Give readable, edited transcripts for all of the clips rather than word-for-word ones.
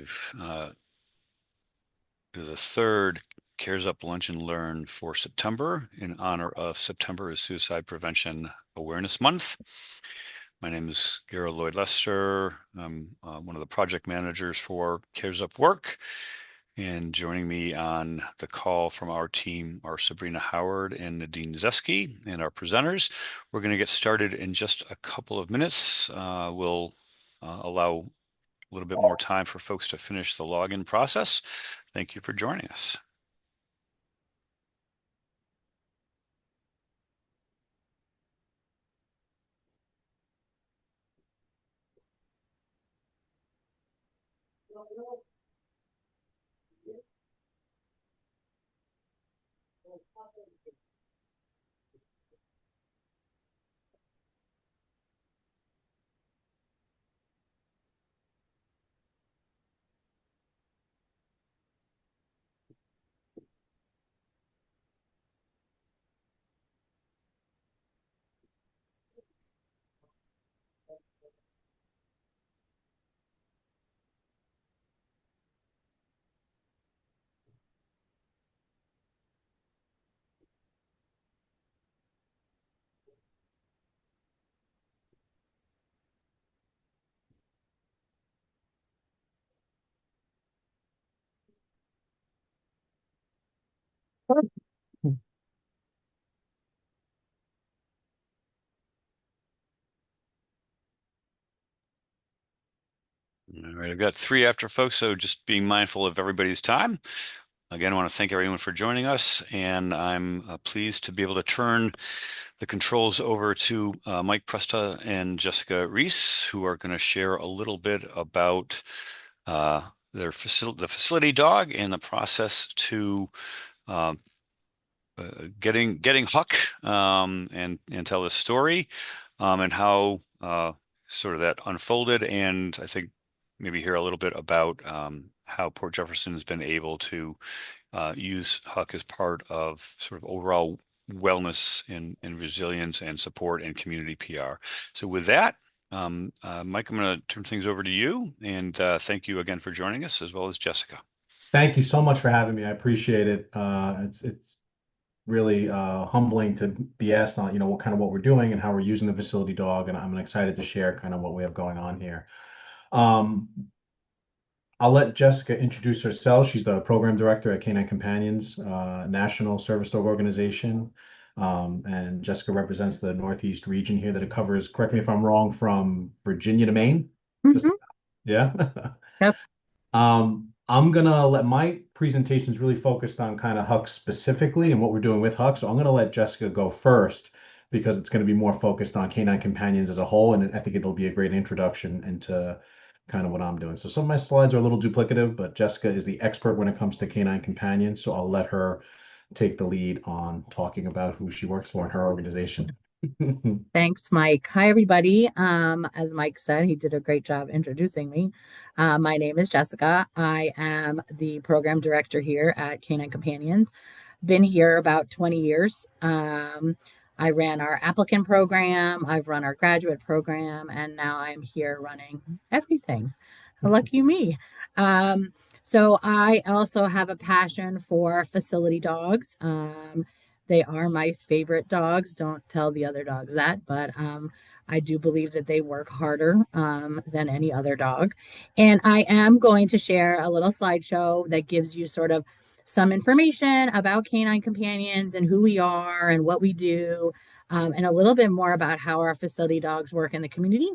believe, the third Cares Up Lunch and Learn for September in honor of September is Suicide Prevention Awareness Month. My name is Garrett Lloyd Lester. I'm one of the project managers for Cares Up Work. And joining me on the call from our team are Sabrina Howard and Nadine Zeski, and our presenters. We're going to get started in just a couple of minutes. We'll allow a little bit more time for folks to finish the login process. Thank you for joining us. All right, I've got three after folks, so just being mindful of everybody's time. Again, I want to thank everyone for joining us, and I'm pleased to be able to turn the controls over to Mike Presta and Jessica Reese, who are going to share a little bit about the facility dog and the process to uh, getting Huck, and tell this story, and how sort of that unfolded, and I think maybe hear a little bit about how Port Jefferson has been able to use Huck as part of sort of overall wellness and resilience and support and community PR. So with that, Mike, I'm going to turn things over to you, and thank you again for joining us, as well as Jessica. Thank you so much for having me. I appreciate it. It's really humbling to be asked on, what we're doing and how we're using the facility dog, and I'm excited to share kind of what we have going on here. Um, I'll let Jessica introduce herself. She's the program director at Canine Companions, National Service Dog Organization. And Jessica represents the Northeast region here that it covers, correct me if I'm wrong, from Virginia to Maine. Just, Hmm. yeah. Yep. I'm gonna let my presentations really focused on kind of Huck specifically and what we're doing with Huck. So I'm gonna let Jessica go first because it's going to be more focused on Canine Companions as a whole, and I think it'll be a great introduction into kind of what I'm doing. So some of my slides are a little duplicative, but Jessica is the expert when it comes to Canine Companions, so I'll let her take the lead on talking about who she works for in her organization. Thanks, Mike. Hi, everybody. As Mike said, he did a great job introducing me. My name is Jessica. I am the program director here at Canine Companions. Been here about 20 years. I ran our applicant program, I've run our graduate program, and now I'm here running everything. Lucky me. So I also have a passion for facility dogs. They are my favorite dogs. Don't tell the other dogs that, but I do believe that they work harder than any other dog. And I am going to share a little slideshow that gives you sort of some information about Canine Companions and who we are and what we do, and a little bit more about how our facility dogs work in the community.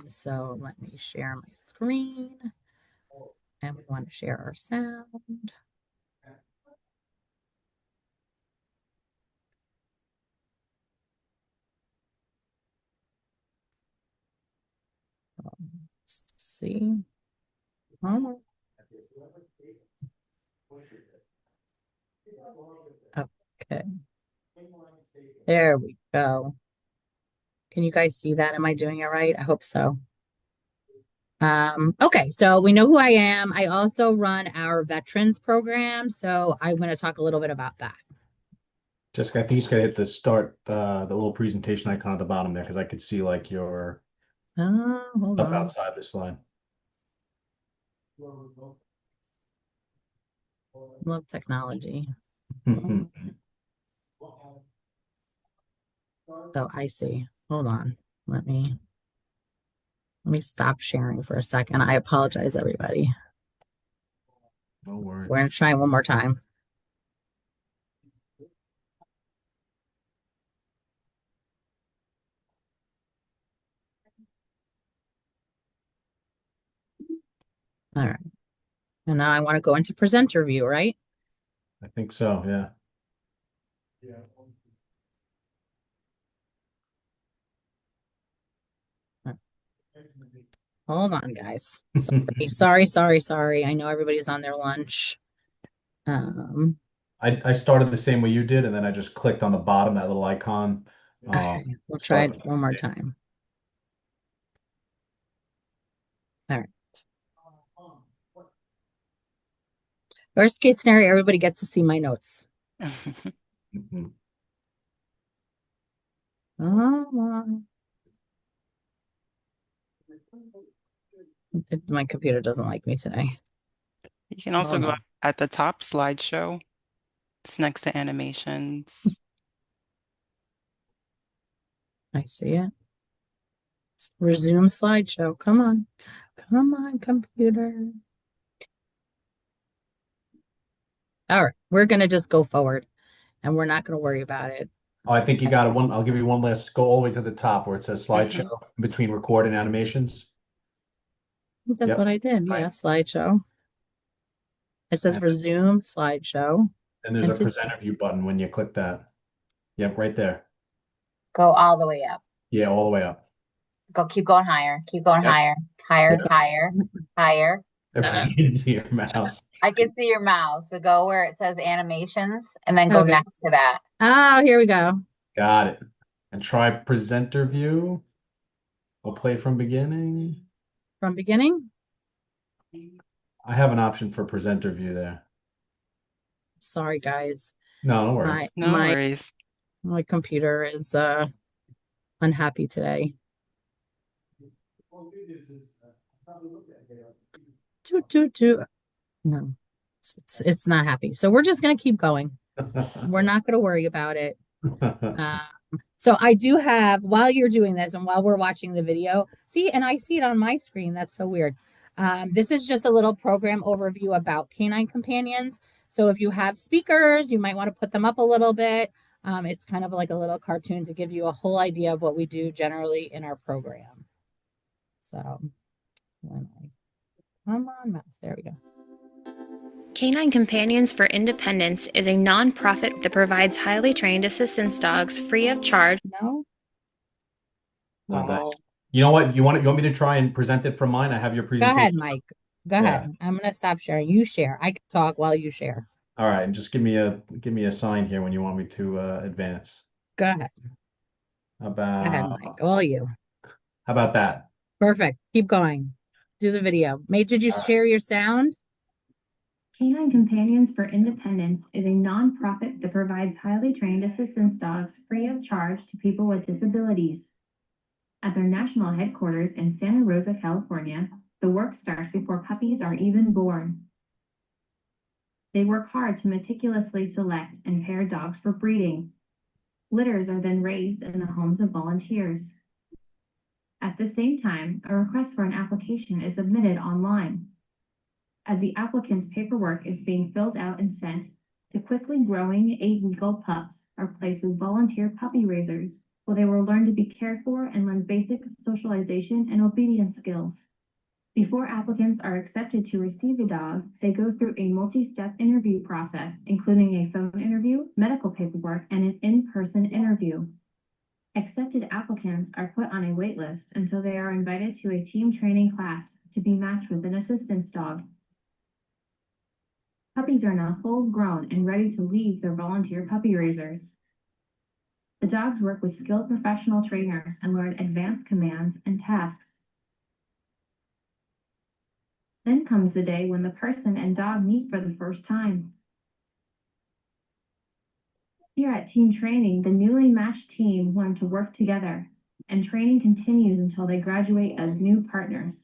So let me share my screen, and we want to share our sound. Let's see. Oh, okay. There we go. Can you guys see that? Am I doing it right? I hope so. Okay, so we know who I am. I also run our veterans program, so I'm going to talk a little bit about that. Jessica, I think you just gotta hit the start, the little presentation icon at the bottom there, because I could see like your Hold stuff on. outside the slide. Love technology. Oh, I see. Hold on. Let me stop sharing for a second. I apologize, everybody. No worries. We're going to try one more time. All right. And now I want to go into presenter view, right? I think so, yeah. Hold on, guys. Sorry. I know everybody's on their lunch. I started the same way you did, and then I just clicked on the bottom, that little icon. Okay, we'll try it one more time. All right. Worst case scenario, everybody gets to see my notes. My computer doesn't like me today. You can also go at the top, slideshow. It's next to animations. I see it. Resume slideshow. Come on, computer. All right, we're gonna just go forward, and we're not gonna worry about it. Oh, I think you got it. I'll give you one last. Go all the way to the top where it says slideshow between record and animations. That's what I did. Yeah, slideshow. It says resume slideshow. And there's a presenter view button when you click that. Yep, right there. Go all the way up. Yeah, all the way up. Keep going higher. Keep going higher. Higher. Everybody can see your mouse. I can see your mouse. So go where it says animations and then go next to that. Oh, here we go. Got it. And try presenter view. We'll play from beginning. From beginning? I have an option for presenter view there. Sorry, guys. No worries. No worries. My computer is unhappy today. No, it's not happy. So we're just gonna keep going. We're not gonna worry about it. So I do have, while you're doing this and while we're watching the video, see, and I see it on my screen. That's so weird. This is just a little program overview about Canine Companions. So if you have speakers, you might want to put them up a little bit. It's kind of like a little cartoon to give you a whole idea of what we do generally in our program. So, come on, mouse. There we go. Canine Companions for Independence is a nonprofit that provides highly trained assistance dogs free of charge. No. Wow. You know what? You want me to try and present it from mine? I have your presentation. Go ahead, Mike. Go ahead. I'm gonna stop sharing. You share. I can talk while you share. All right, and just give me a sign here when you want me to advance. Go ahead. Go ahead, Mike. All you. How about that? Perfect. Keep going. Do the video. Did you share your sound? Canine Companions for Independence is a nonprofit that provides highly trained assistance dogs free of charge to people with disabilities. At their national headquarters in Santa Rosa, California, the work starts before puppies are even born. They work hard to meticulously select and pair dogs for breeding. Litters are then raised in the homes of volunteers. At the same time, a request for an application is submitted online. As the applicant's paperwork is being filled out and sent, the quickly growing 8-week-old pups are placed with volunteer puppy raisers, where they will learn to be cared for and learn basic socialization and obedience skills. Before applicants are accepted to receive a dog, they go through a multi-step interview process, including a phone interview, medical paperwork, and an in-person interview. Accepted applicants are put on a wait list until they are invited to a team training class to be matched with an assistance dog. Puppies are now full grown and ready to leave their volunteer puppy raisers. The dogs work with skilled professional trainers and learn advanced commands and tasks. Then comes the day when the person and dog meet for the first time. Here at team training, the newly matched team learn to work together, and training continues until they graduate as new partners.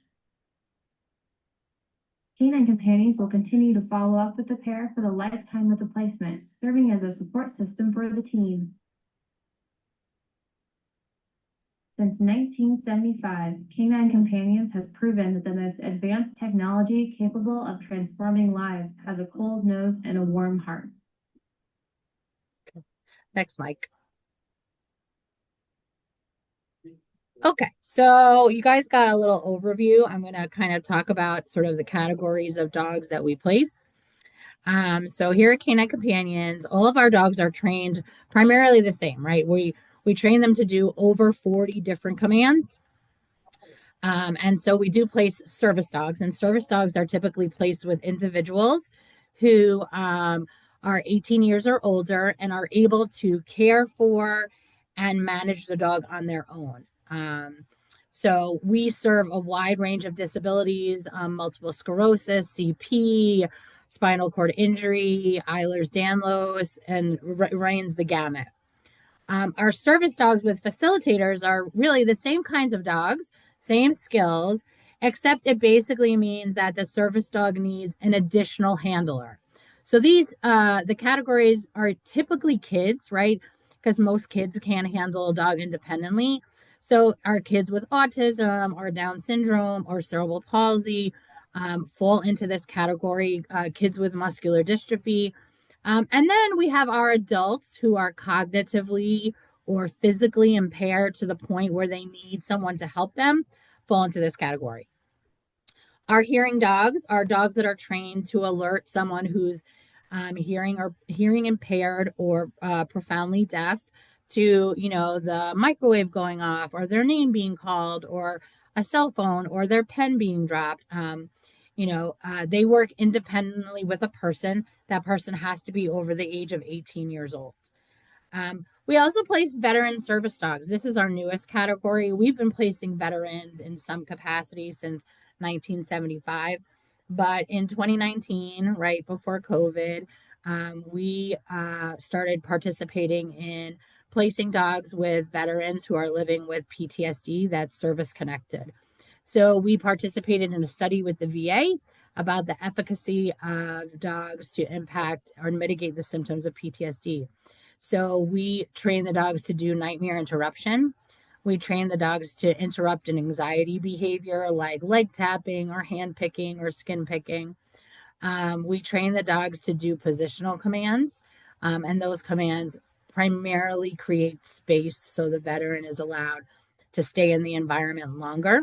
Canine companions will continue to follow up with the pair for the lifetime of the placement, serving as a support system for the team. Since 1975, Canine Companions has proven that the most advanced technology capable of transforming lives has a cold nose and a warm heart. Next, Mike. Okay, so you guys got a little overview. I'm going to kind of talk about sort of the categories of dogs that we place. So here at Canine Companions, all of our dogs are trained primarily the same, right? We train them to do over 40 different commands. And so we do place service dogs, and service dogs are typically placed with individuals who are 18 years or older and are able to care for and manage the dog on their own. So we serve a wide range of disabilities, multiple sclerosis, CP, spinal cord injury, Ehlers-Danlos, and runs the gamut. Our service dogs with facilitators are really the same kinds of dogs, same skills, except it basically means that the service dog needs an additional handler. So the categories are typically kids, right? Because most kids can't handle a dog independently. So our kids with autism or Down syndrome or cerebral palsy fall into this category. Kids with muscular dystrophy. And then we have our adults who are cognitively or physically impaired to the point where they need someone to help them fall into this category. Our hearing dogs are dogs that are trained to alert someone who's hearing impaired or profoundly deaf to, the microwave going off or their name being called or a cell phone or their pen being dropped. They work independently with a person. That person has to be over the age of 18 years old. We also place veteran service dogs. This is our newest category. We've been placing veterans in some capacity since 1975. But in 2019, right before COVID, we started participating in placing dogs with veterans who are living with PTSD that's service connected. So we participated in a study with the VA about the efficacy of dogs to impact or mitigate the symptoms of PTSD. So we train the dogs to do nightmare interruption. We train the dogs to interrupt an anxiety behavior like leg tapping or hand picking or skin picking. We train the dogs to do positional commands, and those commands primarily create space so the veteran is allowed to stay in the environment longer.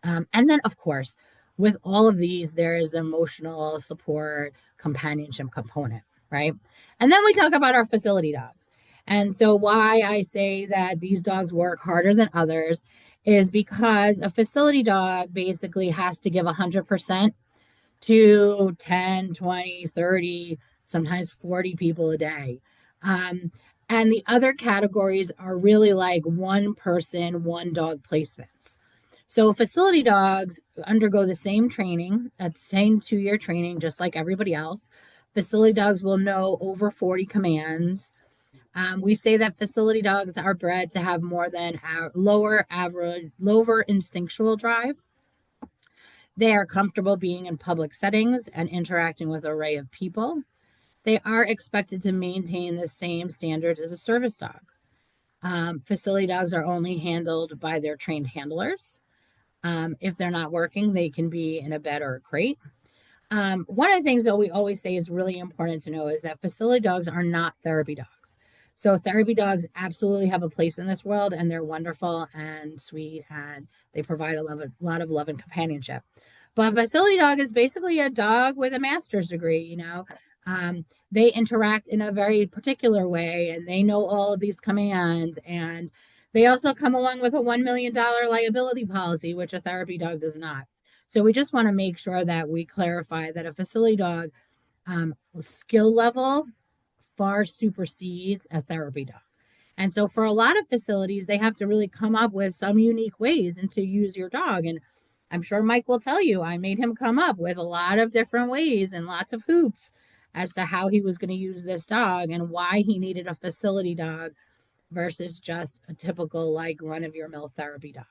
And then, of course, with all of these, there is emotional support, companionship component, right? And then we talk about our facility dogs. And so, why I say that these dogs work harder than others is because a facility dog basically has to give 100% to 10, 20, 30, sometimes 40 people a day. And the other categories are really like one person, one dog placements. So facility dogs undergo the same training, that same 2-year training, just like everybody else. Facility dogs will know over 40 commands. We say that facility dogs are bred to have more than lower instinctual drive. They are comfortable being in public settings and interacting with an array of people. They are expected to maintain the same standards as a service dog. Facility dogs are only handled by their trained handlers. If they're not working, they can be in a bed or a crate. One of the things that we always say is really important to know is that facility dogs are not therapy dogs. So therapy dogs absolutely have a place in this world, and they're wonderful and sweet, and they provide a lot of love and companionship. But a facility dog is basically a dog with a master's degree. They interact in a very particular way, and they know all of these commands, and they also come along with a $1 million liability policy, which a therapy dog does not. So we just want to make sure that we clarify that a facility dog skill level far supersedes a therapy dog. And so for a lot of facilities, they have to really come up with some unique ways and to use your dog. And I'm sure Mike will tell you, I made him come up with a lot of different ways and lots of hoops as to how he was going to use this dog and why he needed a facility dog versus just a typical like run of your mill therapy dog.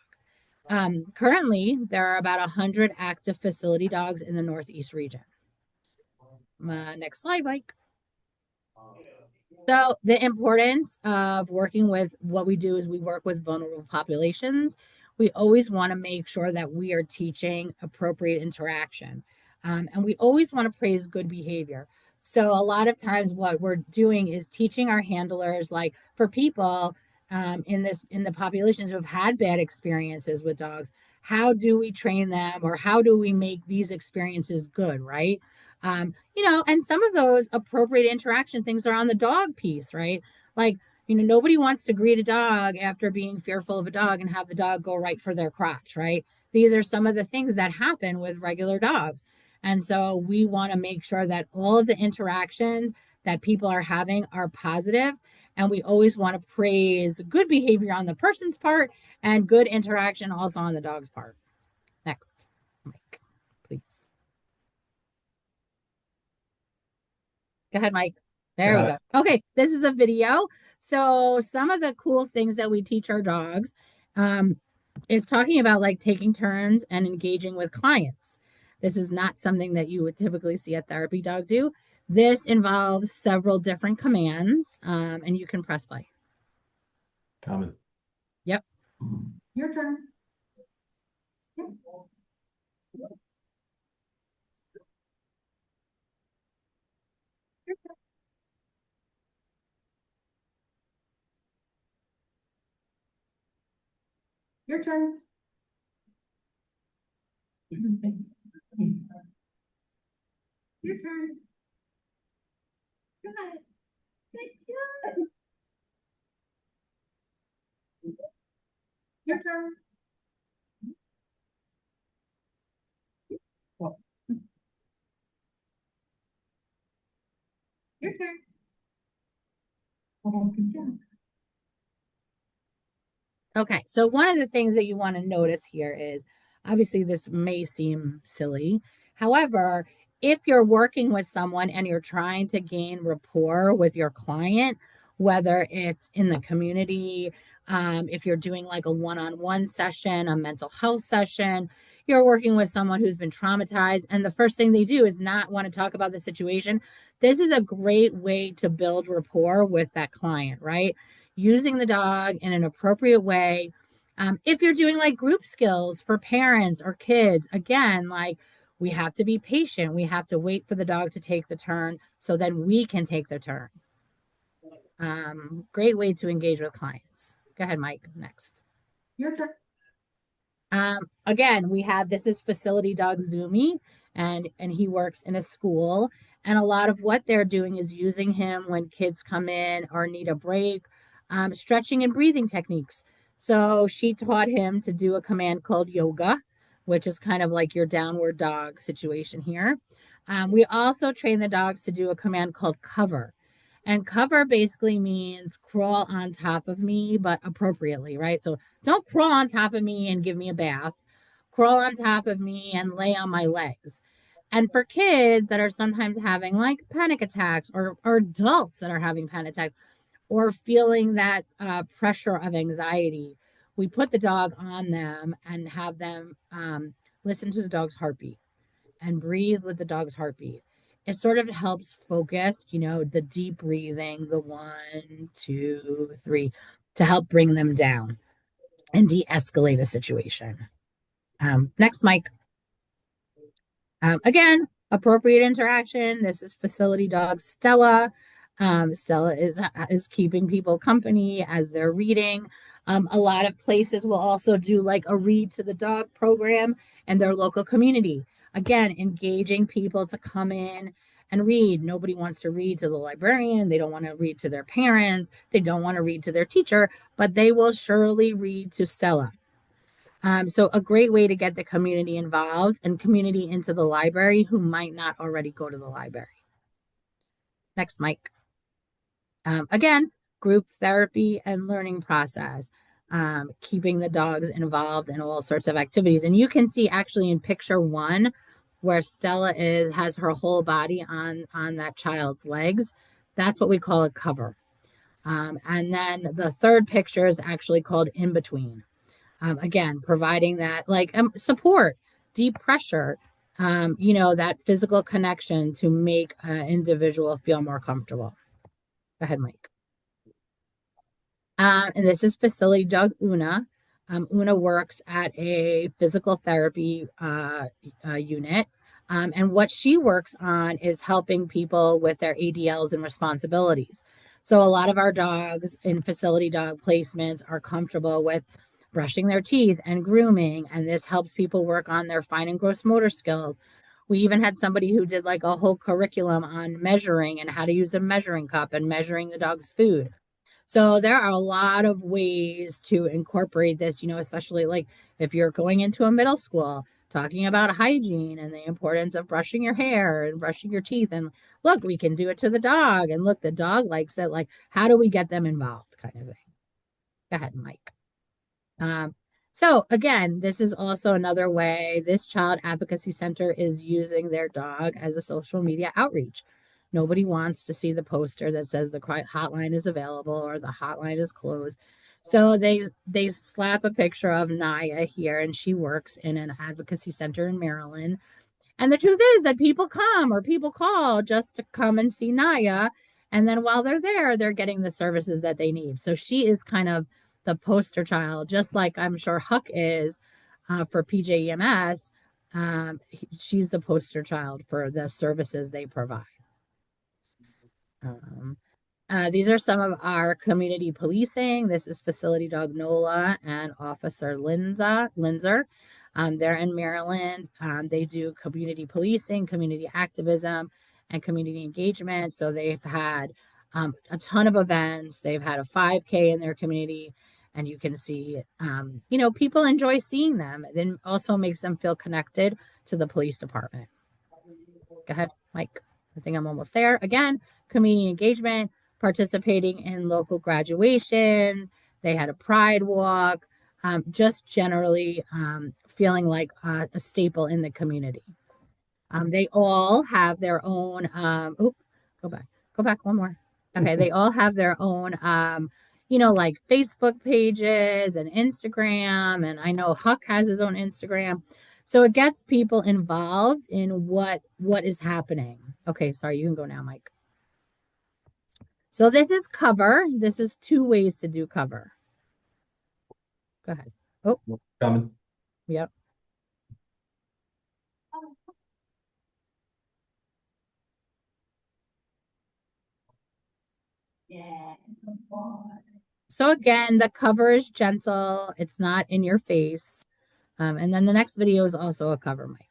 Currently, there are about 100 active facility dogs in the Northeast region. Next slide, Mike. So the importance of working with what we do is we work with vulnerable populations. We always want to make sure that we are teaching appropriate interaction. And we always want to praise good behavior. So a lot of times what we're doing is teaching our handlers, like for people in the populations who have had bad experiences with dogs, how do we train them or how do we make these experiences good, right? And some of those appropriate interaction things are on the dog piece, right? Like, nobody wants to greet a dog after being fearful of a dog and have the dog go right for their crotch, right? These are some of the things that happen with regular dogs. And so we want to make sure that all of the interactions that people are having are positive, and we always want to praise good behavior on the person's part and good interaction also on the dog's part. Next, Mike, please. Go ahead, Mike. There we go. Okay, this is a video. So some of the cool things that we teach our dogs is talking about like taking turns and engaging with clients. This is not something that you would typically see a therapy dog do. This involves several different commands, and you can press play. Common. Yep. Your turn. Your turn. Your turn. Good. Good job. Your turn. Your turn. Oh, good job. Okay, so one of the things that you want to notice here is obviously this may seem silly. However, if you're working with someone and you're trying to gain rapport with your client, whether it's in the community, if you're doing like a one-on-one session, a mental health session, you're working with someone who's been traumatized, and the first thing they do is not want to talk about the situation. This is a great way to build rapport with that client, right? Using the dog in an appropriate way. If you're doing like group skills for parents or kids, again, like we have to be patient. We have to wait for the dog to take the turn so then we can take the turn. Great way to engage with clients. Go ahead, Mike. Next. Your turn. Again, this is facility dog Zoomy, and he works in a school. And a lot of what they're doing is using him when kids come in or need a break, stretching and breathing techniques. So she taught him to do a command called yoga, which is kind of like your downward dog situation here. We also train the dogs to do a command called cover. And cover basically means crawl on top of me, but appropriately, right? So don't crawl on top of me and give me a bath. Crawl on top of me and lay on my legs. And for kids that are sometimes having like panic attacks or adults that are having panic attacks or feeling that pressure of anxiety, we put the dog on them and have them listen to the dog's heartbeat and breathe with the dog's heartbeat. It sort of helps focus, the deep breathing, the 1, 2, 3, to help bring them down and de-escalate a situation. Next, Mike. Again, appropriate interaction. This is facility dog Stella. Stella is keeping people company as they're reading. A lot of places will also do like a read to the dog program in their local community. Again, engaging people to come in and read. Nobody wants to read to the librarian. They don't want to read to their parents. They don't want to read to their teacher, but they will surely read to Stella. So a great way to get the community involved and community into the library who might not already go to the library. Next, Mike. Again, group therapy and learning process, keeping the dogs involved in all sorts of activities. And you can see actually in picture 1 where Stella has her whole body on that child's legs. That's what we call a cover. And then the third picture is actually called in between. Again, providing that like support, deep pressure, that physical connection to make an individual feel more comfortable. Go ahead, Mike. And this is facility dog Una. Una works at a physical therapy unit. And what she works on is helping people with their ADLs and responsibilities. So a lot of our dogs in facility dog placements are comfortable with brushing their teeth and grooming, and this helps people work on their fine and gross motor skills. We even had somebody who did like a whole curriculum on measuring and how to use a measuring cup and measuring the dog's food. So there are a lot of ways to incorporate this, especially like if you're going into a middle school, talking about hygiene and the importance of brushing your hair and brushing your teeth. And look, we can do it to the dog. And look, the dog likes it. Like, how do we get them involved? Kind of thing. Go ahead, Mike. So again, this is also another way this child advocacy center is using their dog as a social media outreach. Nobody wants to see the poster that says the hotline is available or the hotline is closed. So they slap a picture of Naya here, and she works in an advocacy center in Maryland. And the truth is that people come or people call just to come and see Naya. And then while they're there, they're getting the services that they need. So she is kind of the poster child, just like I'm sure Huck is for PJEMS. She's the poster child for the services they provide. These are some of our community policing. This is facility dog Nola and Officer Linzer. They're in Maryland. They do community policing, community activism, and community engagement. So they've had a ton of events. They've had a 5K in their community, and you can see, people enjoy seeing them. It then also makes them feel connected to the police department. Go ahead, Mike. I think I'm almost there. Again, community engagement, participating in local graduations. They had a pride walk, just generally feeling like a staple in the community. They all have their own, go back one more. Okay, they all have their own, like Facebook pages and Instagram. And I know Huck has his own Instagram. So it gets people involved in what is happening. Okay, sorry, you can go now, Mike. So this is cover. This is 2 ways to do cover. Go ahead. Oh, coming. Yep. Yeah. So again, the cover is gentle. It's not in your face. And then the next video is also a cover, Mike.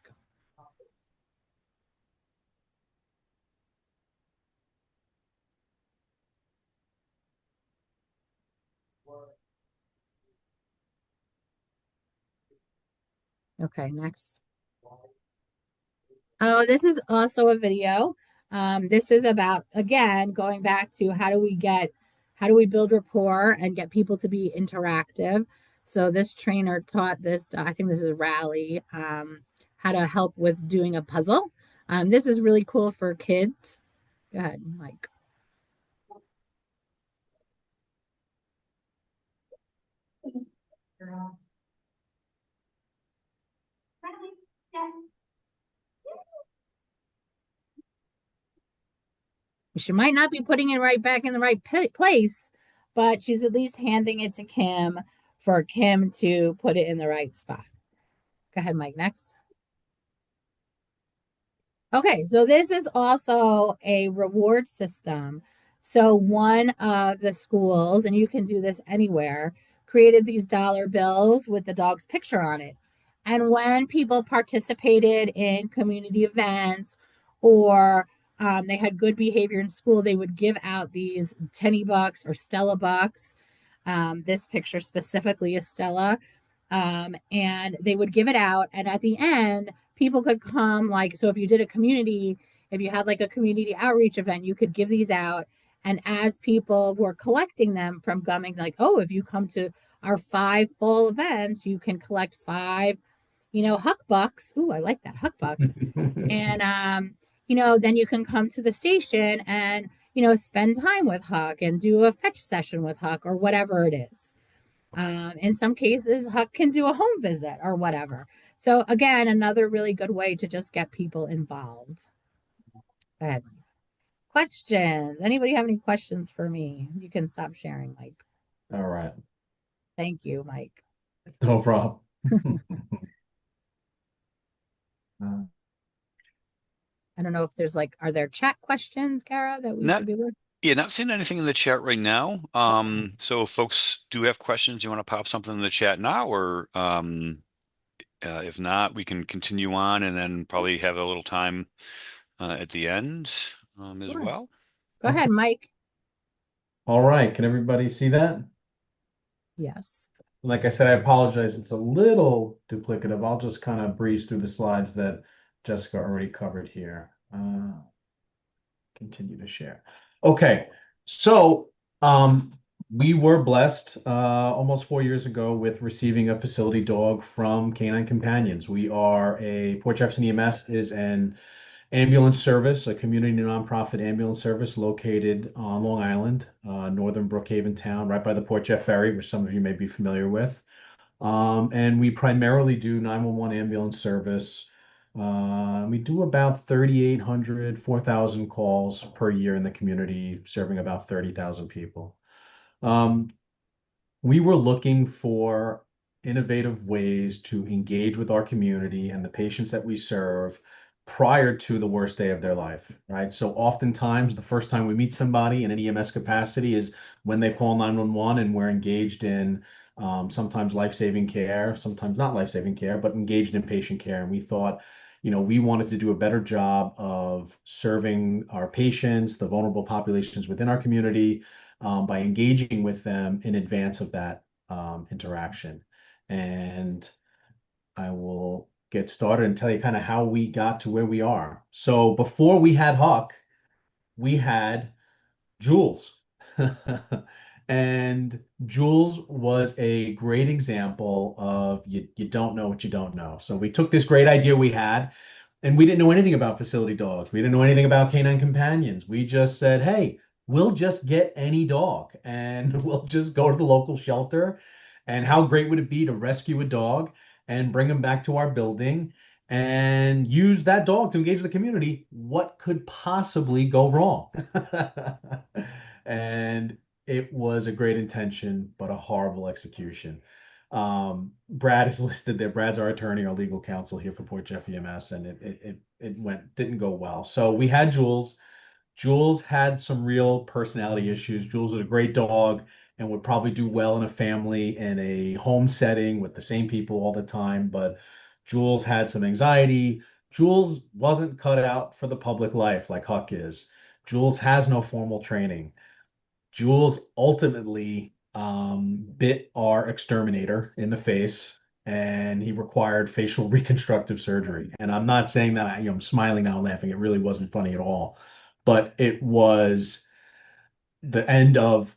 Okay, next. Oh, this is also a video. This is about, again, going back to how do we build rapport and get people to be interactive. So this trainer taught this, I think this is Rally, how to help with doing a puzzle. This is really cool for kids. Go ahead, Mike. She might not be putting it right back in the right place, but she's at least handing it to Kim for Kim to put it in the right spot. Go ahead, Mike, next. Okay, so this is also a reward system. So one of the schools, and you can do this anywhere, created these dollar bills with the dog's picture on it. And when people participated in community events or they had good behavior in school, they would give out these Tenny bucks or Stella bucks. This picture specifically is Stella. And they would give it out. And at the end, people could come, like, so if you did if you had like a community outreach event, you could give these out. And as people were collecting them from coming, like, oh, if you come to our 5 fall events, you can collect 5, Huck bucks. Ooh, I like that, Huck bucks. And, then you can come to the station and, spend time with Huck and do a fetch session with Huck or whatever it is. In some cases, Huck can do a home visit or whatever. So again, another really good way to just get people involved. Go ahead. Questions? Anybody have any questions for me? You can stop sharing, Mike. All right. Thank you, Mike. No problem. I don't know if there's are there chat questions, Kara, that we Not should be looking? Yeah, not seeing anything in the chat right now. So if folks do have questions, you want to pop something in the chat now, or if not, we can continue on and then probably have a little time at the end as Sure. well. Go ahead, Mike. All right. Can everybody see that? Yes. Like I said, I apologize. It's a little duplicative. I'll just kind of breeze through the slides that Jessica already covered here. Continue to share. Okay. So we were blessed almost 4 years ago with receiving a facility dog from Canine Companions. Port Jefferson EMS is an ambulance service, a community nonprofit ambulance service located on Long Island, northern Brookhaven town, right by the Port Jeff Ferry, which some of you may be familiar with. And we primarily do 911 ambulance service. We do about 3,800, 4,000 calls per year in the community, serving about 30,000 people. Um, we were looking for innovative ways to engage with our community and the patients that we serve prior to the worst day of their life, right? So oftentimes the first time we meet somebody in an EMS capacity is when they call 911 and we're engaged in sometimes life-saving care, sometimes not life-saving care, but engaged in patient care. And we thought, we wanted to do a better job of serving our patients, the vulnerable populations within our community, by engaging with them in advance of that interaction. And I will get started and tell you kind of how we got to where we are. So before we had Huck, we had Jules. And Jules was a great example of you don't know what you don't know. So we took this great idea we had, and we didn't know anything about facility dogs. We didn't know anything about canine companions. We just said, hey, we'll just get any dog and we'll just go to the local shelter. And how great would it be to rescue a dog and bring him back to our building and use that dog to engage the community? What could possibly go wrong? And it was a great intention, but a horrible execution. Brad is listed there. Brad's our attorney, our legal counsel here for Port Jeff EMS, and it didn't go well. So we had Jules. Jules had some real personality issues. Jules was a great dog and would probably do well in a family in a home setting with the same people all the time. But Jules had some anxiety. Jules wasn't cut out for the public life like Huck is. Jules has no formal training. Jules ultimately bit our exterminator in the face, and he required facial reconstructive surgery. And I'm not saying that, I'm smiling now, laughing. It really wasn't funny at all, but it was the end of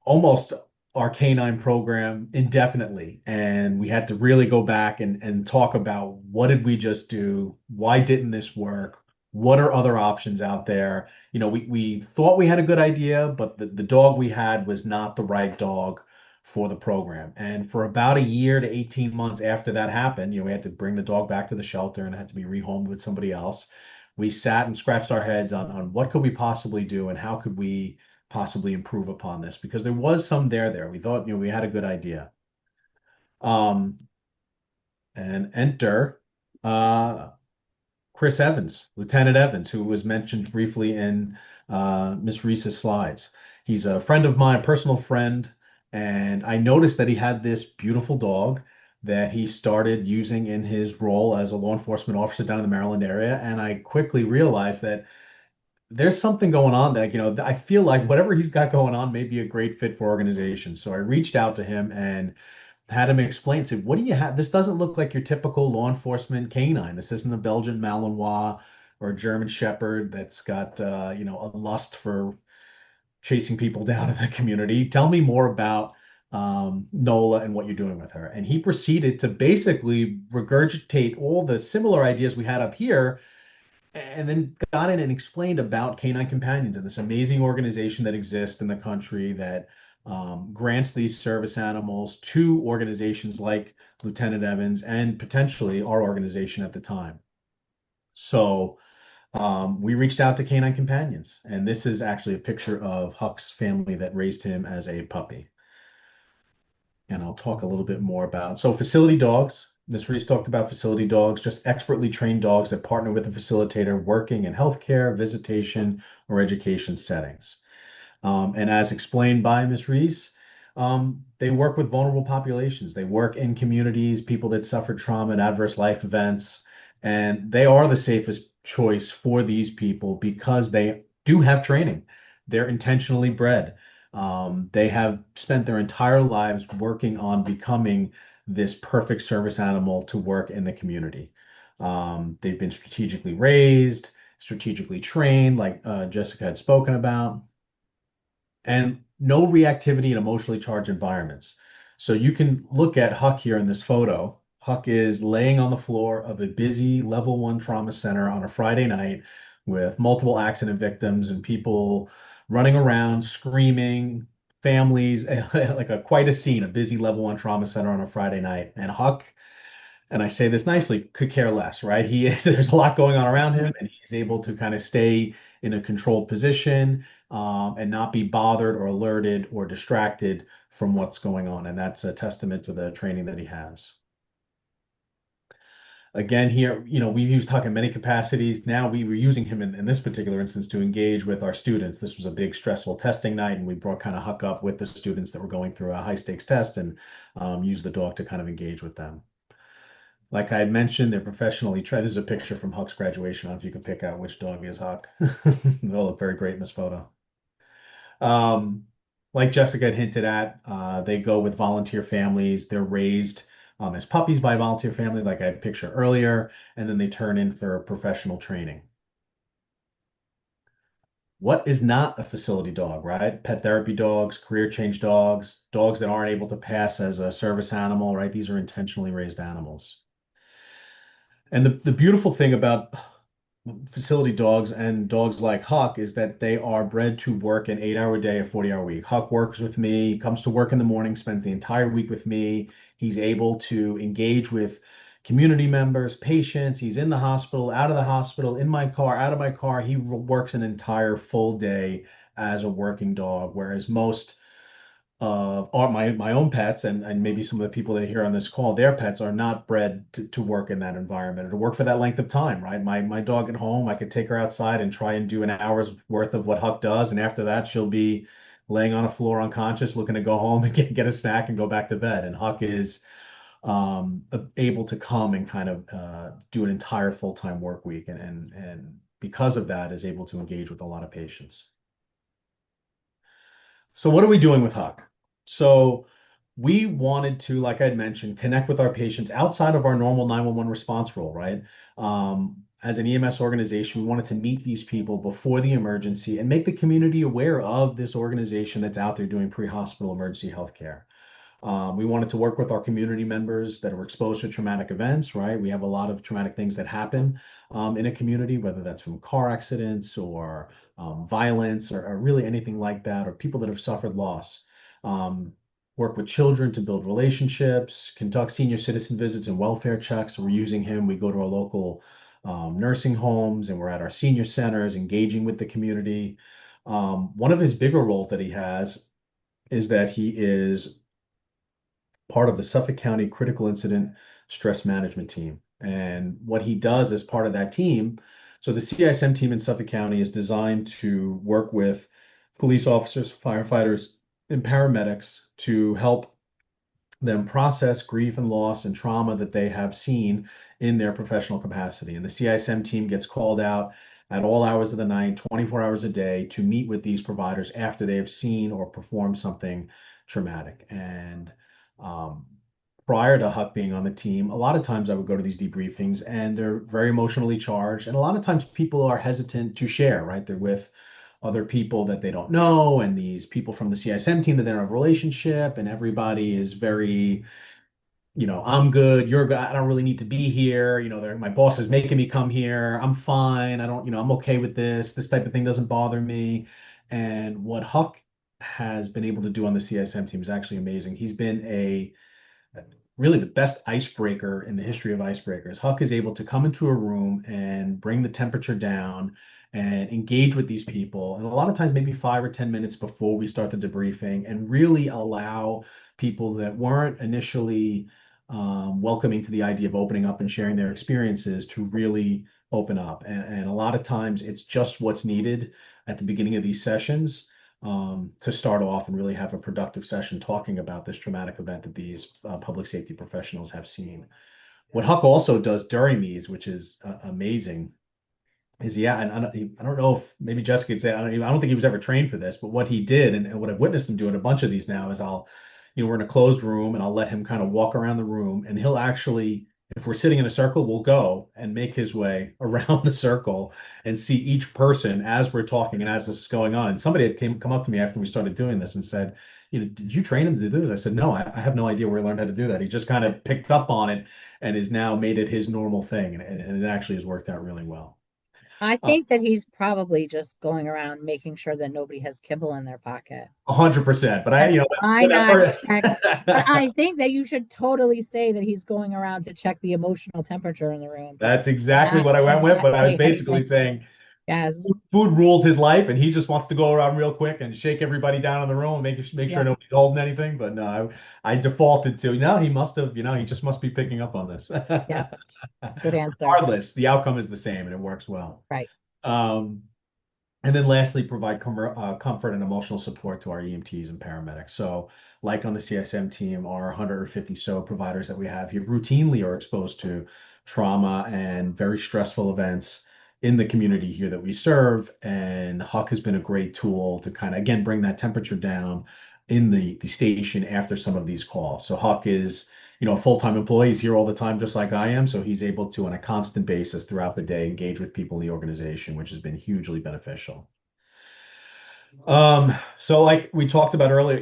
almost our canine program indefinitely. And we had to really go back and talk about what did we just do? Why didn't this work? What are other options out there? We thought we had a good idea, but the dog we had was not the right dog for the program. And for about a year to 18 months after that happened, we had to bring the dog back to the shelter and it had to be rehomed with somebody else. We sat and scratched our heads on what could we possibly do and how could we possibly improve upon this, because there was some there. We thought, we had a good idea. And enter Chris Evans, Lieutenant Evans, who was mentioned briefly in Miss Reese's slides. He's a friend of mine, a personal friend, and I noticed that he had this beautiful dog that he started using in his role as a law enforcement officer down in the Maryland area. And I quickly realized that there's something going on that, I feel like whatever he's got going on may be a great fit for organizations. So I reached out to him and had him explain, said, what do you have? This doesn't look like your typical law enforcement canine. This isn't a Belgian Malinois or a German Shepherd that's got, a lust for chasing people down in the community. Tell me more about Nola and what you're doing with her. And he proceeded to basically regurgitate all the similar ideas we had up here, and then got in and explained about Canine Companions and this amazing organization that exists in the country that grants these service animals to organizations like Lieutenant Evans and potentially our organization at the time. So we reached out to Canine Companions, and this is actually a picture of Huck's family that raised him as a puppy. And I'll talk a little bit more about. So facility dogs, Ms. Reese talked about facility dogs, just expertly trained dogs that partner with a facilitator working in healthcare, visitation, or education settings. And as explained by Ms. Reese, they work with vulnerable populations. They work in communities, people that suffer trauma and adverse life events, and they are the safest choice for these people because they do have training. They're intentionally bred. They have spent their entire lives working on becoming this perfect service animal to work in the community. They've been strategically raised, strategically trained, like Jessica had spoken about, and no reactivity in emotionally charged environments. So you can look at Huck here in this photo. Huck is laying on the floor of a busy level 1 trauma center on a Friday night with multiple accident victims and people running around, screaming, families, like quite a scene, a busy level 1 trauma center on a Friday night. And Huck, and I say this nicely, could care less, right? He is, there's a lot going on around him, and he's able to kind of stay in a controlled position, and not be bothered or alerted or distracted from what's going on. And that's a testament to the training that he has. Again, here, we've used Huck in many capacities. Now we were using him in this particular instance to engage with our students. This was a big stressful testing night, and we brought kind of Huck up with the students that were going through a high stakes test and used the dog to kind of engage with them. Like I had mentioned, they're professionally trained. This is a picture from Huck's graduation. I don't know if you can pick out which dog is Huck. They all look very great in this photo. Like Jessica had hinted at, they go with volunteer families. They're raised as puppies by a volunteer family, like I had pictured earlier, and then they turn in for professional training. What is not a facility dog, right? Pet therapy dogs, career change dogs, dogs that aren't able to pass as a service animal, right? These are intentionally raised animals. And the beautiful thing about facility dogs and dogs like Huck is that they are bred to work an 8-hour day, a 40-hour week. Huck works with me, comes to work in the morning, spends the entire week with me. He's able to engage with community members, patients. He's in the hospital, out of the hospital, in my car, out of my car. He works an entire full day as a working dog, whereas most are my own pets and maybe some of the people that are here on this call, their pets are not bred to work in that environment or to work for that length of time, right? My dog at home, I could take her outside and try and do an hour's worth of what Huck does, and after that, she'll be laying on a floor unconscious, looking to go home and get a snack and go back to bed. And Huck is able to come and kind of do an entire full-time work week, and because of that, is able to engage with a lot of patients. So what are we doing with Huck? So we wanted to, like I'd mentioned, connect with our patients outside of our normal 911 response role, right? As an EMS organization, we wanted to meet these people before the emergency and make the community aware of this organization that's out there doing pre-hospital emergency healthcare. We wanted to work with our community members that are exposed to traumatic events, right? We have a lot of traumatic things that happen in a community, whether that's from car accidents or violence or really anything like that, or people that have suffered loss. Work with children to build relationships, conduct senior citizen visits and welfare checks. So we're using him. We go to our local nursing homes, and we're at our senior centers, engaging with the community. One of his bigger roles that he has is that he is part of the Suffolk County Critical Incident Stress Management Team. And what he does as part of that team, so the CISM team in Suffolk County is designed to work with police officers, firefighters, and paramedics to help them process grief and loss and trauma that they have seen in their professional capacity. And the CISM team gets called out at all hours of the night, 24 hours a day, to meet with these providers after they have seen or performed something traumatic. And prior to Huck being on the team, a lot of times I would go to these debriefings and they're very emotionally charged. And a lot of times people are hesitant to share, right? They're with other people that they don't know, and these people from the CISM team that they don't have a relationship, and everybody is very, I'm good, you're good, I don't really need to be here. My boss is making me come here. I'm fine. I don't, I'm okay with this. This type of thing doesn't bother me. And what Huck has been able to do on the CSM team is actually amazing. He's been really the best icebreaker in the history of icebreakers. Huck is able to come into a room and bring the temperature down and engage with these people. And a lot of times, maybe 5 or 10 minutes before we start the debriefing, and really allow people that weren't initially welcoming to the idea of opening up and sharing their experiences to really open up. And a lot of times, it's just what's needed at the beginning of these sessions to start off and really have a productive session talking about this traumatic event that these public safety professionals have seen. What Huck also does during these, which is amazing, is and I don't know if maybe Jessica could say, I don't think he was ever trained for this, but what he did and what I've witnessed him do in a bunch of these now is we're in a closed room and I'll let him kind of walk around the room and he'll actually, if we're sitting in a circle, we'll go and make his way around the circle and see each person as we're talking and as this is going on. And somebody had come up to me after we started doing this and said, did you train him to do this? I said, no, I have no idea where he learned how to do that. He just kind of picked up on it and has now made it his normal thing. And it actually has worked out really well. I think that he's probably just going around making sure that nobody has kibble in their pocket. 100%. But but I think that you should totally say that he's going around to check the emotional temperature in the room. That's exactly what I went with, but I was basically saying, yes, food rules his life, and he just wants to go around real quick and shake everybody down in the room and make sure nobody's holding anything. But no, I defaulted to, he must have, he just must be picking up on this. Yeah, good answer. Regardless, the outcome is the same, and it works well. Right. And then lastly, provide comfort and emotional support to our EMTs and paramedics. So like on the CSM team, our 150 so providers that we have here routinely are exposed to trauma and very stressful events in the community here that we serve. And Huck has been a great tool to kind of, again, bring that temperature down in the station after some of these calls. So Huck is, a full-time employee. He's here all the time, just like I am. So he's able to, on a constant basis throughout the day, engage with people in the organization, which has been hugely beneficial. So like we talked about earlier,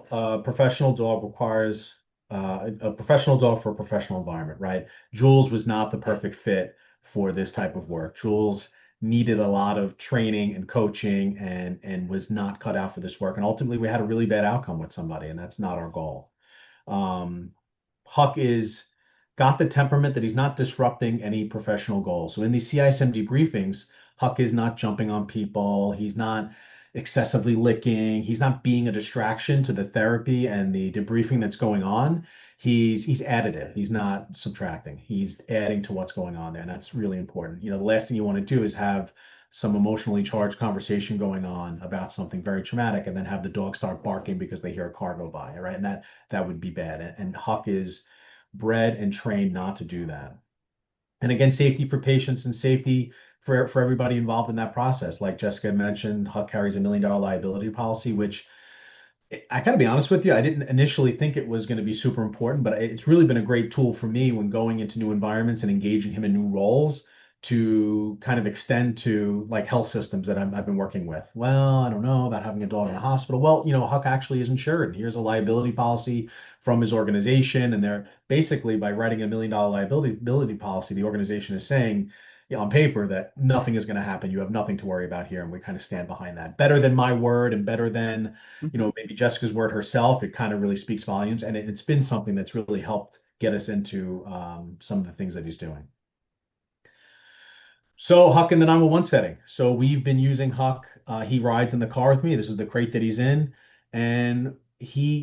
a professional dog requires a professional dog for a professional environment, right? Jules was not the perfect fit for this type of work. Jules needed a lot of training and coaching and was not cut out for this work. And ultimately we had a really bad outcome with somebody, and that's not our goal. Huck got the temperament that he's not disrupting any professional goals. So in these CISM debriefings, Huck is not jumping on people. He's not excessively licking. He's not being a distraction to the therapy and the debriefing that's going on. He's additive. He's not subtracting. He's adding to what's going on there. And that's really important. The last thing you want to do is have some emotionally charged conversation going on about something very traumatic and then have the dog start barking because they hear a car go by, right? And that would be bad. And Huck is bred and trained not to do that. And again, safety for patients and safety for everybody involved in that process. Like Jessica mentioned, Huck carries $1 million liability policy, which I gotta be honest with you, I didn't initially think it was going to be super important, but it's really been a great tool for me when going into new environments and engaging him in new roles to kind of extend to like health systems that I've been working with. Well, I don't know about having a dog in a hospital. Well, Huck actually is insured. Here's a liability policy from his organization. And they're basically, by writing a $1 million liability policy, the organization is saying, on paper, that nothing is going to happen. You have nothing to worry about here. And we kind of stand behind that. Better than my word and better than, maybe Jessica's word herself. It kind of really speaks volumes. And it's been something that's really helped get us into some of the things that he's doing. So Huck in the 911 setting. So we've been using Huck. He rides in the car with me. This is the crate that he's in. And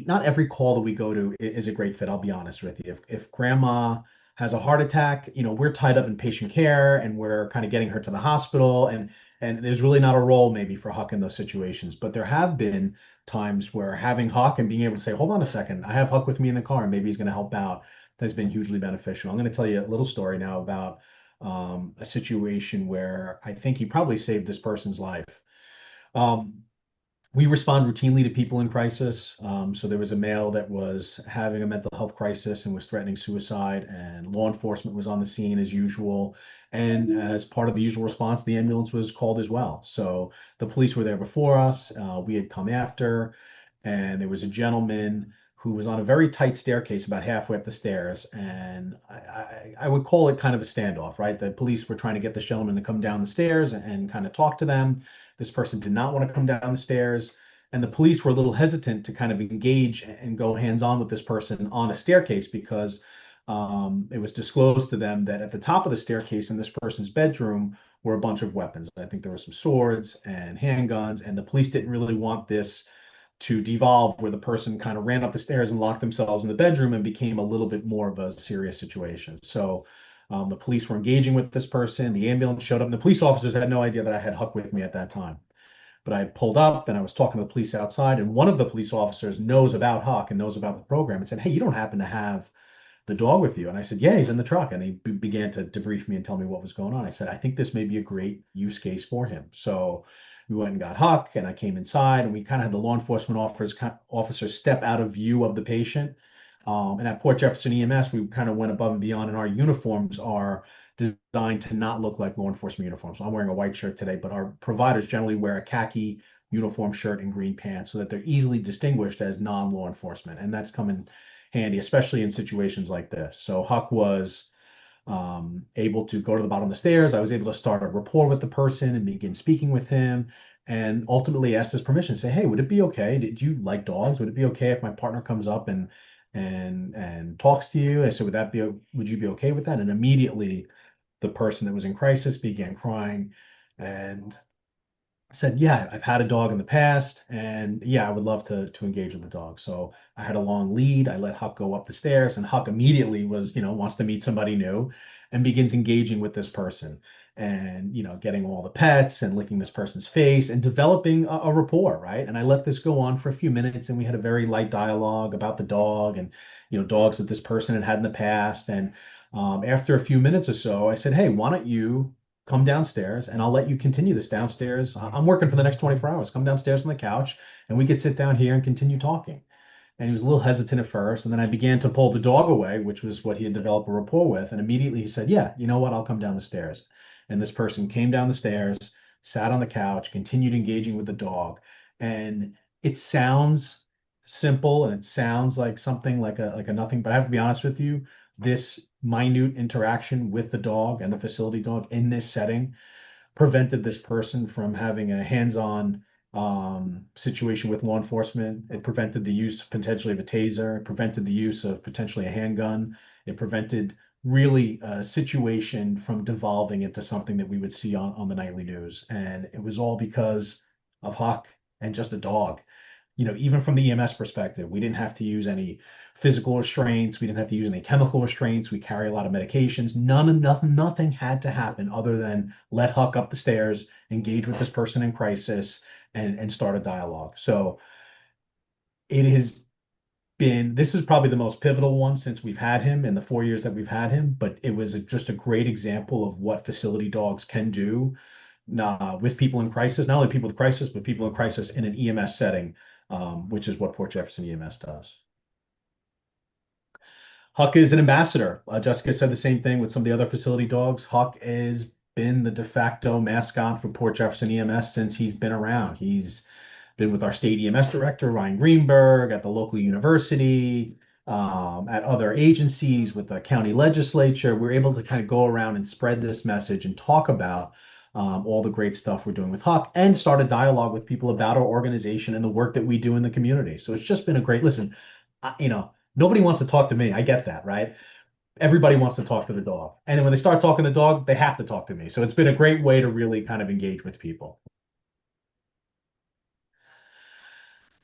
not every call that we go to is a great fit. I'll be honest with you. If grandma has a heart attack, we're tied up in patient care and we're kind of getting her to the hospital. And there's really not a role maybe for Huck in those situations. But there have been times where having Huck and being able to say, hold on a second, I have Huck with me in the car and maybe he's going to help out, has been hugely beneficial. I'm going to tell you a little story now about a situation where I think he probably saved this person's life. We respond routinely to people in crisis. So there was a male that was having a mental health crisis and was threatening suicide, and law enforcement was on the scene as usual. And as part of the usual response, the ambulance was called as well. So the police were there before us. We had come after, and there was a gentleman who was on a very tight staircase about halfway up the stairs. And I would call it kind of a standoff, right? The police were trying to get this gentleman to come down the stairs and kind of talk to them. This person did not want to come down the stairs. And the police were a little hesitant to kind of engage and go hands-on with this person on a staircase because it was disclosed to them that at the top of the staircase in this person's bedroom were a bunch of weapons. I think there were some swords and handguns, and the police didn't really want this to devolve where the person kind of ran up the stairs and locked themselves in the bedroom and became a little bit more of a serious situation. So the police were engaging with this person. The ambulance showed up, and the police officers had no idea that I had Huck with me at that time. But I pulled up and I was talking to the police outside, and one of the police officers knows about Huck and knows about the program and said, "Hey, you don't happen to have the dog with you?" And I said, "Yeah, he's in the truck." And he began to debrief me and tell me what was going on. I said, "I think this may be a great use case for him." So we went and got Huck, and I came inside, and we kind of had the law enforcement officers step out of view of the patient. And at Port Jefferson EMS, we kind of went above and beyond, and our uniforms are designed to not look like law enforcement uniforms. So I'm wearing a white shirt today, but our providers generally wear a khaki uniform shirt and green pants so that they're easily distinguished as non-law enforcement. And that's come in handy, especially in situations like this. So Huck was able to go to the bottom of the stairs. I was able to start a rapport with the person and begin speaking with him, and ultimately ask his permission. Say, "Hey, would it be okay? Did you like dogs? Would it be okay if my partner comes up and talks to you?" I said, would you be okay with that?" And immediately the person that was in crisis began crying and said, "Yeah, I've had a dog in the past, and yeah, I would love to engage with the dog." So I had a long lead. I let Huck go up the stairs, and Huck immediately wants to meet somebody new and begins engaging with this person and, getting all the pets and licking this person's face and developing a rapport, right? And I let this go on for a few minutes, and we had a very light dialogue about the dog and, dogs that this person had had in the past. And after a few minutes or so, I said, "Hey, why don't you come downstairs and I'll let you continue this downstairs. I'm working for the next 24 hours. Come downstairs on the couch and we could sit down here and continue talking." And he was a little hesitant at first. And then I began to pull the dog away, which was what he had developed a rapport with. And immediately he said, "Yeah, you know what? I'll come down the stairs." And this person came down the stairs, sat on the couch, continued engaging with the dog. And it sounds simple and it sounds like something like a nothing, but I have to be honest with you, this minute interaction with the dog and the facility dog in this setting prevented this person from having a hands-on situation with law enforcement. It prevented the use potentially of a taser. It prevented the use of potentially a handgun. It prevented really a situation from devolving into something that we would see on the nightly news. And it was all because of Huck and just a dog. Even from the EMS perspective, we didn't have to use any physical restraints. We didn't have to use any chemical restraints. We carry a lot of medications. Nothing had to happen other than let Huck up the stairs, engage with this person in crisis, and start a dialogue. So this is probably the most pivotal one since we've had him in the 4 years that we've had him, but it was just a great example of what facility dogs can do with people in crisis, not only people with crisis, but people in crisis in an EMS setting, which is what Port Jefferson EMS does. Huck is an ambassador. Jessica said the same thing with some of the other facility dogs. Huck has been the de facto mascot for Port Jefferson EMS since he's been around. He's been with our state EMS director, Ryan Greenberg, at the local university, at other agencies, with the county legislature. We're able to kind of go around and spread this message and talk about all the great stuff we're doing with Huck and start a dialogue with people about our organization and the work that we do in the community. So it's just been a great listen. Nobody wants to talk to me. I get that, right? Everybody wants to talk to the dog. And then when they start talking to the dog, they have to talk to me. So it's been a great way to really kind of engage with people.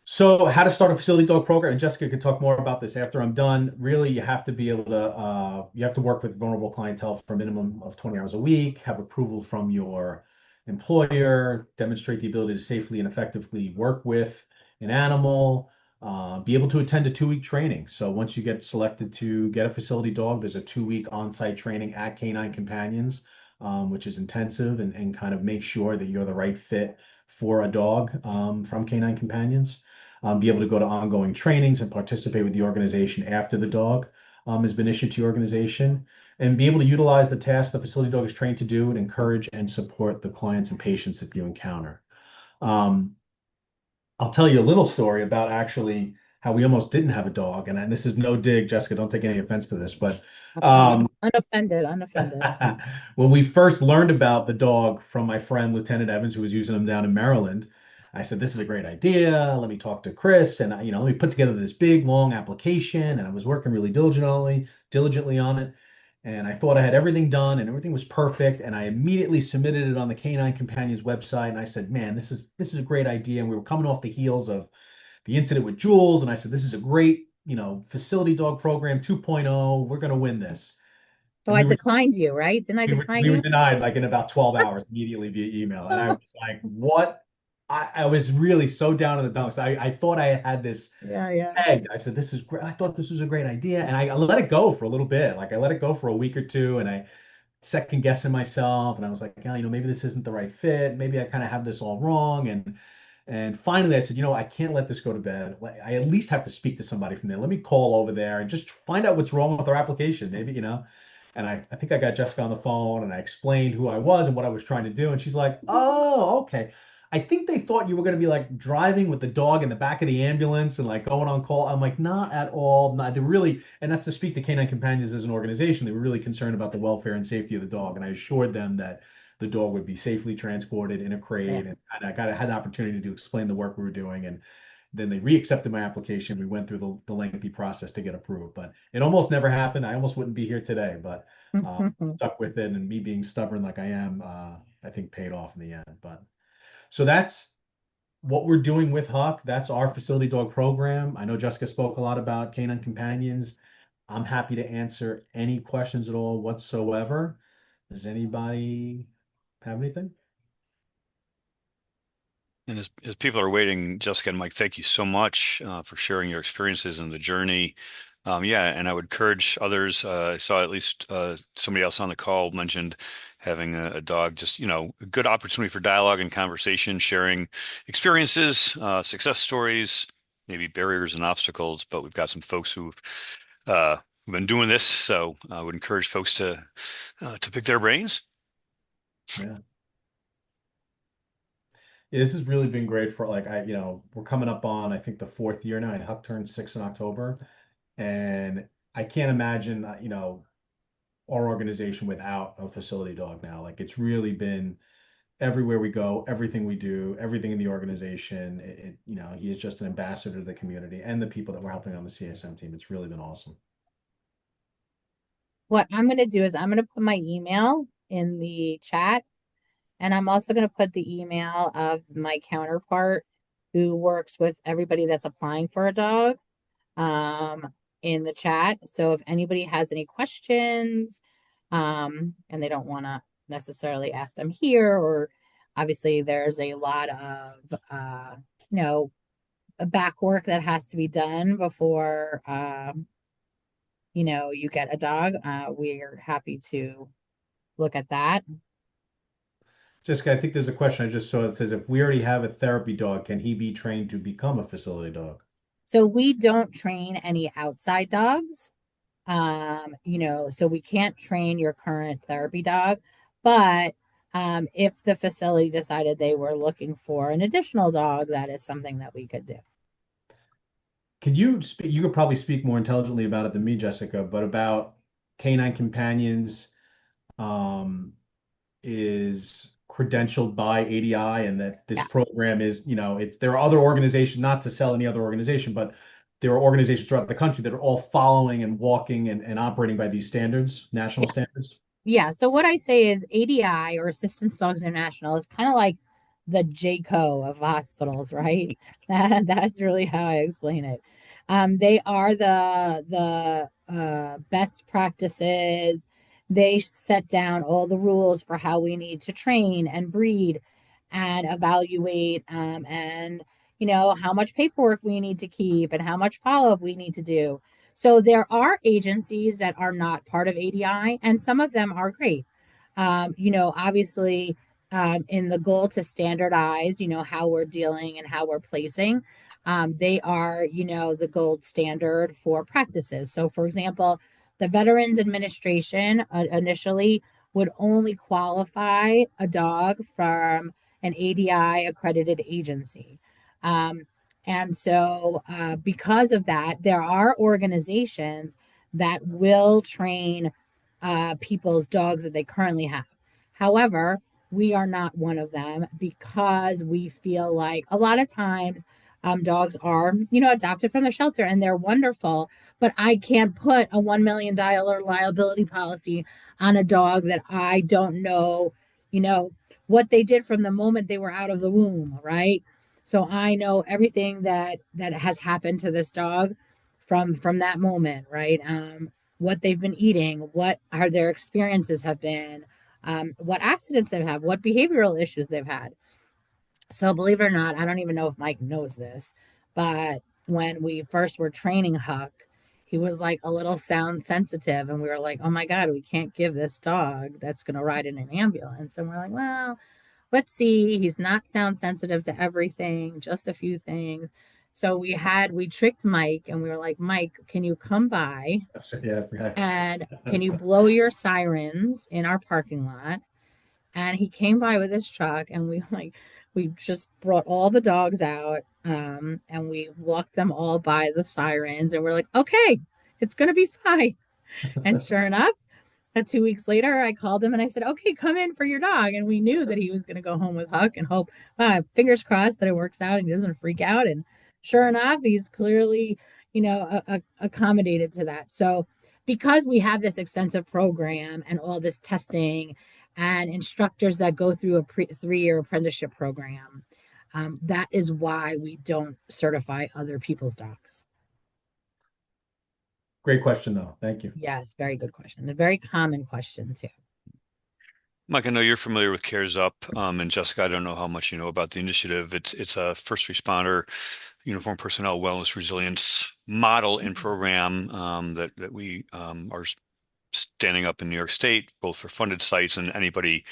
So how to start a facility dog program, and Jessica could talk more about this after I'm done. Really, you have to be able to, you have to work with vulnerable clientele for a minimum of 20 hours a week, have approval from your employer, demonstrate the ability to safely and effectively work with an animal, be able to attend a 2-week training. So once you get selected to get a facility dog, there's a 2-week on-site training at Canine Companions, which is intensive and kind of make sure that you're the right fit for a dog from Canine Companions. Be able to go to ongoing trainings and participate with the organization after the dog has been issued to your organization, and be able to utilize the tasks the facility dog is trained to do and encourage and support the clients and patients that you encounter. I'll tell you a little story about actually how we almost didn't have a dog. And this is no dig, Jessica, don't take any offense to this, but unoffended. when we first learned about the dog from my friend Lieutenant Evans, who was using him down in Maryland, I said, this is a great idea. Let me talk to Chris and, let me put together this big, long application. And I was working really diligently on it. And I thought I had everything done and everything was perfect. And I immediately submitted it on the Canine Companions website. And I said, man, this is a great idea. And we were coming off the heels of the incident with Jules. And I said, this is a great, facility dog program 2.0. We're going to win this. Oh, And I declined you, right? Didn't I decline we were you? denied like in about 12 hours immediately via email. And I was like, what? I was really so down in the dumps. I thought I had this Yeah. pegged. I said, this is great. I thought this was a great idea. And I let it go for a little bit. Like I let it go for a week or two and I second guessing myself. And I was like, oh, maybe this isn't the right fit. Maybe I kind of have this all wrong. And finally I said, I can't let this go to bed. I at least have to speak to somebody from there. Let me call over there and just find out what's wrong with our application. Maybe. And I think I got Jessica on the phone and I explained who I was and what I was trying to do. And she's like, oh, okay. I think they thought you were going to be like driving with the dog in the back of the ambulance and like going on call. I'm like, not at all. Not, they're really, and that's to speak to Canine Companions as an organization. They were really concerned about the welfare and safety of the dog. And I assured them that the dog would be safely transported in a crate. Yeah. And had an opportunity to explain the work we were doing. And then they reaccepted my application. We went through the lengthy process to get approved, but it almost never happened. I almost wouldn't be here today, but stuck with it, and me being stubborn like I am, I think paid off in the end. But so that's what we're doing with Huck. That's our facility dog program. I know Jessica spoke a lot about Canine Companions. I'm happy to answer any questions at all whatsoever. Does anybody have anything? And as people are waiting, Jessica and Mike, thank you so much for sharing your experiences and the journey. Yeah, and I would encourage others. I saw at least somebody else on the call mentioned having a dog. Just, a good opportunity for dialogue and conversation, sharing experiences, success stories, maybe barriers and obstacles. But we've got some folks who've been doing this, so I would encourage folks to pick their brains. Yeah. Yeah, this has really been great for like we're coming up on I think the fourth year now. And Huck turned 6 in October, and I can't imagine our organization without a facility dog now. Like it's really been everywhere we go, everything we do, everything in the organization. He is just an ambassador to the community and the people that we're helping on the CSM team. It's really been awesome. What I'm going to do is I'm going to put my email in the chat, and I'm also going to put the email of my counterpart who works with everybody that's applying for a dog in the chat. So if anybody has any questions and they don't want to necessarily ask them here, or obviously there's a lot of back work that has to be done before you get a dog. We're happy to look at that. Jessica, I think there's a question I just saw that says if we already have a therapy dog, can he be trained to become a facility dog? So we don't train any outside dogs. So we can't train your current therapy dog, but if the facility decided they were looking for an additional dog, that is something that we could do. Can you speak? You could probably speak more intelligently about it than me, Jessica, but about Canine Companions is credentialed by ADI and that this program is, there are other organizations, not to sell any other organization, but there are organizations throughout the country that are all following and walking and operating by these standards, national standards. Yeah. So what I say is ADI, or Assistance Dogs International, is kind of like the JCO of hospitals, right? That's really how I explain it. They are the best practices. They set down all the rules for how we need to train and breed and evaluate, and how much paperwork we need to keep and how much follow-up we need to do. So there are agencies that are not part of ADI, and some of them are great. Obviously, in the goal to standardize, how we're dealing and how we're placing, they are, the gold standard for practices. So, for example, the Veterans Administration initially would only qualify a dog from an ADI accredited agency. And so, because of that, there are organizations that will train people's dogs that they currently have. However, we are not one of them because we feel like a lot of times dogs are, adopted from the shelter and they're wonderful, but I can't put a $1 million liability policy on a dog that I don't know, you know, what they did from the moment they were out of the womb, right? So I know everything that has happened to this dog from that moment, right? What they've been eating, what are their experiences have been, what accidents they've had, what behavioral issues they've had. So believe it or not, I don't even know if Mike knows this, but when we first were training Huck, he was like a little sound sensitive, and we were like, "Oh my God, we can't give this dog that's going to ride in an ambulance." And we're like, "Well, let's see. He's not sound sensitive to everything, just a few things." So we tricked Mike, and we were like, "Mike, can you come by Yeah, I forgot. and can you blow your sirens in our parking lot?" And he came by with his truck, and we just brought all the dogs out, and we walked them all by the sirens, and we're like, okay, it's gonna be fine. And sure enough, 2 weeks later, I called him and I said, okay, come in for your dog. And we knew that he was going to go home with Huck and hope, fingers crossed that it works out and he doesn't freak out. And sure enough, he's clearly, accommodated to that. So because we have this extensive program and all this testing and instructors that go through a 3-year apprenticeship program, that is why we don't certify other people's dogs. Great question, though. Thank you. Yes, very good question. A very common question, too. Mike, I know you're familiar with CARES Up, and Jessica, I don't know how much you know about the initiative. It's a first responder uniform personnel wellness resilience model and program that we are standing up in New York State, both for funded sites and anybody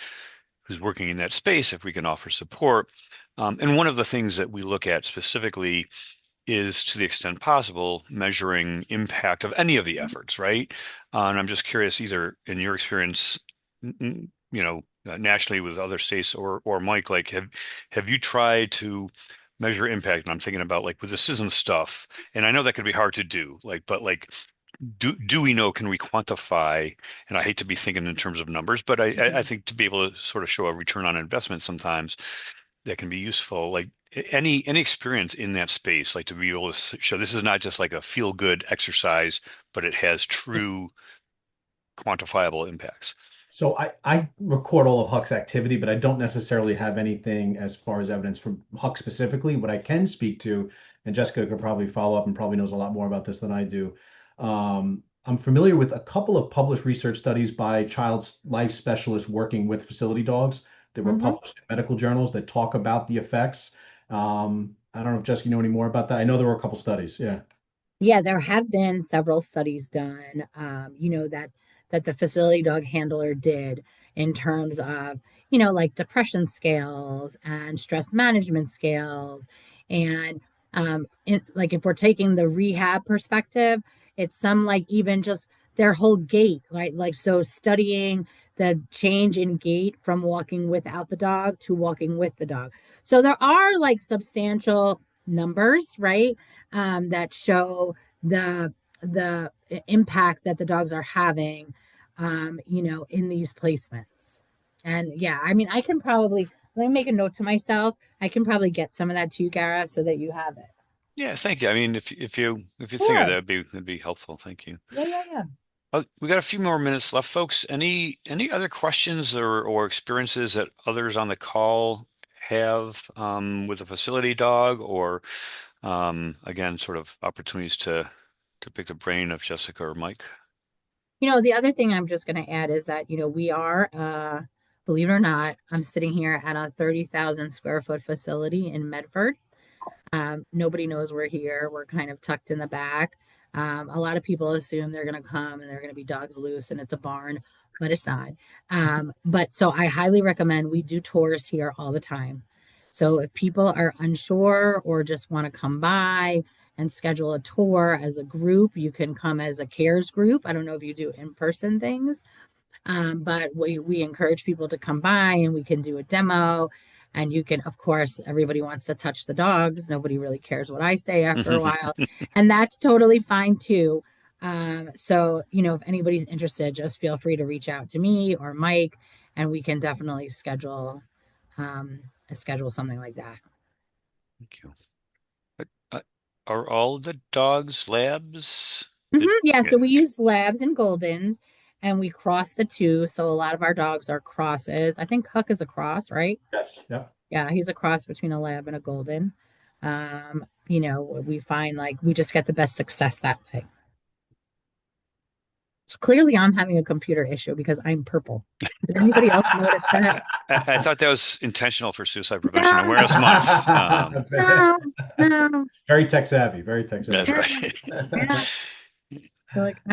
who's working in that space, if we can offer support. And one of the things that we look at specifically is, to the extent possible, measuring impact of any of the efforts, right? And I'm just curious, either in your experience, nationally with other states, or Mike, like have you tried to measure impact? And I'm thinking about like with the CISM stuff, and I know that could be hard to do, but do we know, can we quantify? And I hate to be thinking in terms of numbers, but I think to be able to sort of show a return on investment sometimes that can be useful. Like any experience in that space, like to be able to show this is not just like a feel good exercise, but it has true quantifiable impacts. So I record all of Huck's activity, but I don't necessarily have anything as far as evidence from Huck specifically. What I can speak to, and Jessica could probably follow up and probably knows a lot more about this than I do. I'm familiar with a couple of published research studies by child life specialists working with facility dogs that were published in medical journals that talk about the effects. I don't know if Jessica, you know any more about that. I know there were a couple studies. Yeah. Yeah, there have been several studies done, that the facility dog handler did in terms of, like depression scales and stress management scales. And like if we're taking the rehab perspective, it's some like even just their whole gait, right? Like, so studying the change in gait from walking without the dog to walking with the dog. So there are like substantial numbers, right? That show the impact that the dogs are having, in these placements. And yeah, I mean, I can probably, let me make a note to myself. I can probably get some of that to you, Gara, so that you have it. Yeah, thank you. I mean, if you think of that, that'd be helpful. Thank you. Yeah. We got a few more minutes left, folks. Any other questions or experiences that others on the call have with a facility dog, or again, sort of opportunities to pick the brain of Jessica or Mike? The other thing I'm just going to add is that, we are, believe it or not, I'm sitting here at a 30,000 square foot facility in Medford. Nobody knows we're here. We're kind of tucked in the back. A lot of people assume they're going to come and they're going to be dogs loose and it's a barn, but it's not. But so I highly recommend, we do tours here all the time. So if people are unsure or just want to come by and schedule a tour as a group, you can come as a CARES group. I don't know if you do in-person things, but we encourage people to come by and we can do a demo. And you can, of course, everybody wants to touch the dogs. Nobody really cares what I say after a while. And that's totally fine too. So, if anybody's interested, just feel free to reach out to me or Mike, and we can definitely schedule something like that. Thank you. Are all the dogs labs? Yeah, so we use labs and Goldens, and we cross the two. So a lot of our dogs are crosses. I think Huck is a cross, right? Yes. Yeah. Yeah, he's a cross between a lab and a golden. We find like we just get the best success that way. So clearly I'm having a computer issue because I'm purple. Did anybody else notice that? I thought that was intentional for Suicide Prevention Awareness Month. No, no. Very tech savvy. Very tech savvy. That's right. Yeah. So like I'm